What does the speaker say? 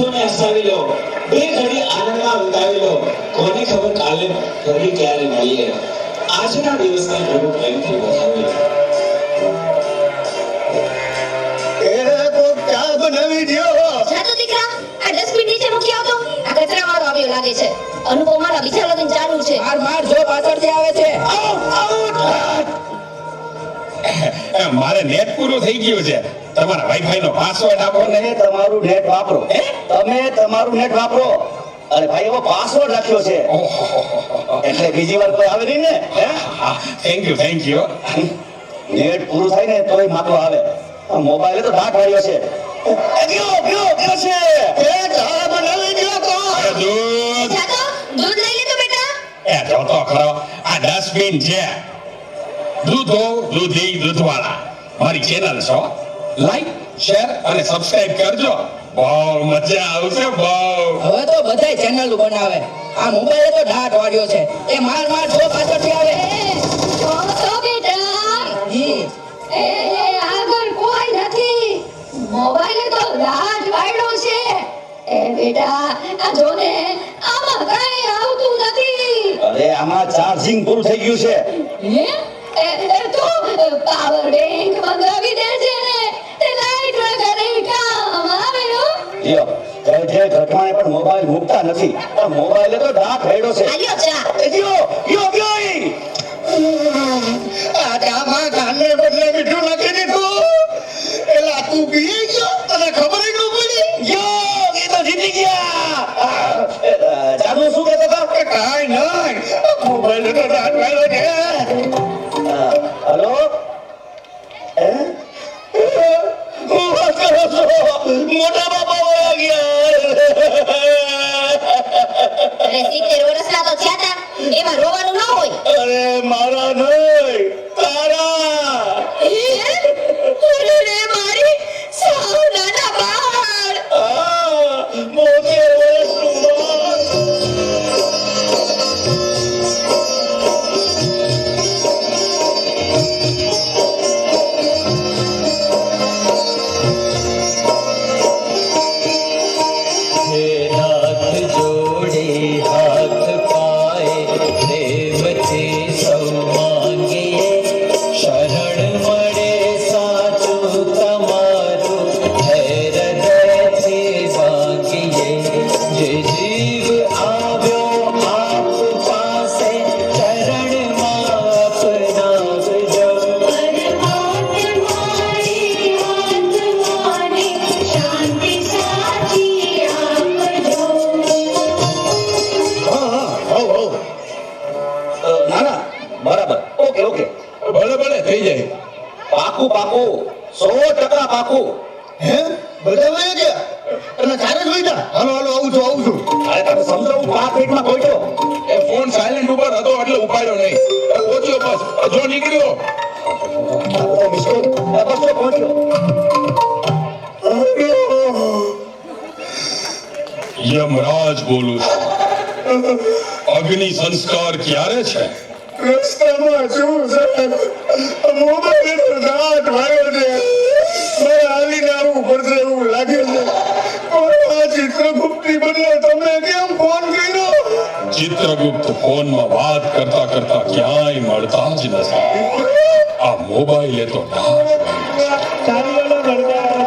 દોસ્તોને હસાવી લો, બે ઘડી આનંદમાં વિતાવી લો. કોને ખબર કાલે ફરી ક્યારે મળીએ. આજના દિવસને થોડું પ્રેમથી વધાવી લો. જાતો દીકરા, આ ડસ્ટબિન નીચે મૂકી આવતો. આ કચરાવાળો આવ્યો લાગે છે. અનુપમ મારા બીજા લગ્ન ચાલુ છે. માર જો પાછળથી આવે છે. મારે નેટ પૂરું થઈ ગયું છે. તમારા વાઈફાઈ નો પાસવર્ડ આપો ને. તમે તમારું નેટ વાપરો. તમે તમારું નેટ વાપરો. અરે ભાઈ એવો પાસવર્ડ રાખ્યો છે એટલે બીજી વાર કોઈ આવે નહીં ને. Thank you. નેટ પૂરું થાય ને તોય માથું આવે. આ મોબાઈલે તો ડાટ વાળ્યો છે. ગયો છે. ચા બનાવી ગયો તો. દૂધ જાતો, દૂધ લઈ લે તો બેટા. જો તો ખરો, આ ડસ્ટબિન છે. દૂધવાળા મારી ચેનલ છો. લાઈક, શેર અને સબસ્ક્રાઇબ કરજો. બહુ મજા આવશે. હવે તો બધાય ચેનલ બનાવે. આ મોબાઈલે તો ડાટ વાળ્યો છે. એ માર જો પાછળથી આવે. તો બેટા, એ આગળ કોઈ નથી. મોબાઈલે તો લાટ વાળ્યો છે. એ બેટા, આ જો ને, આમાં કાંઈ આવતું નથી. અરે આમાં ચાર્જિંગ પૂરું થઈ ગયું છે. તો પાવર બેંક મંગાવી દેજે ને. તે લાઈટ વગર કામ આવે હો. લ્યો જે ઘટમાએ પણ મોબાઈલ મૂકતા નથી. આ મોબાઈલે તો ડાટ વાળ્યો છે. આલ્યો ચા. ગયો આ ચામાં કાને બદલે મીઠું નાખી દીધું. એલા તું પી ગયો, તને ખબર ન પડી. એ તો જીતી ગયા. જાનુ શું કહેતો હતો? કાઈ નહીં, મોબાઈલ તો રાત વાળો છે. હેલો હું વાત કરો છો? મોટા બાપા વયા ગયા. અરે 70 વર્ષના તો થયા તા. એમાં રોવાનું ન હોય. અરે મારા નહીં, તારા. અરે રે મારી સાવ નાના બાળ. 70 વર્ષનું બાળ. ભલે થઈ જાય. પાકું 100% પાકું. હે બધા વયા ગયા અને ચારે જ વયા. હાલો આવું છું. અરે તમે સમજો હું 5 મિનિટમાં પહોંચ્યો. એ ફોન સાયલેન્ટ ઉપર હતો એટલે ઉપાડ્યો નહીં. પહોંચ્યો બસ, જો નીકળ્યો. બસ તો પહોંચ્યો. યમરાજ બોલું છું. અગ્નિ સંસ્કાર ક્યારે છે? રસ્તામાં શું સાહેબ, મોબાઈલ તો ડાટ વાળ્યો છે. મારે હાલીને આવવું પડશે એવું લાગે છે. પણ આ ચિત્રગુપ્તની બદલે તમે કેમ ફોન કર્યો? ચિત્રગુપ્ત ફોનમાં વાત કરતા ક્યાંય મળતા જ નથી. આ મોબાઈલે તો ડાઘ વાળ્યો છે. ચાલીઓનો ગણકાર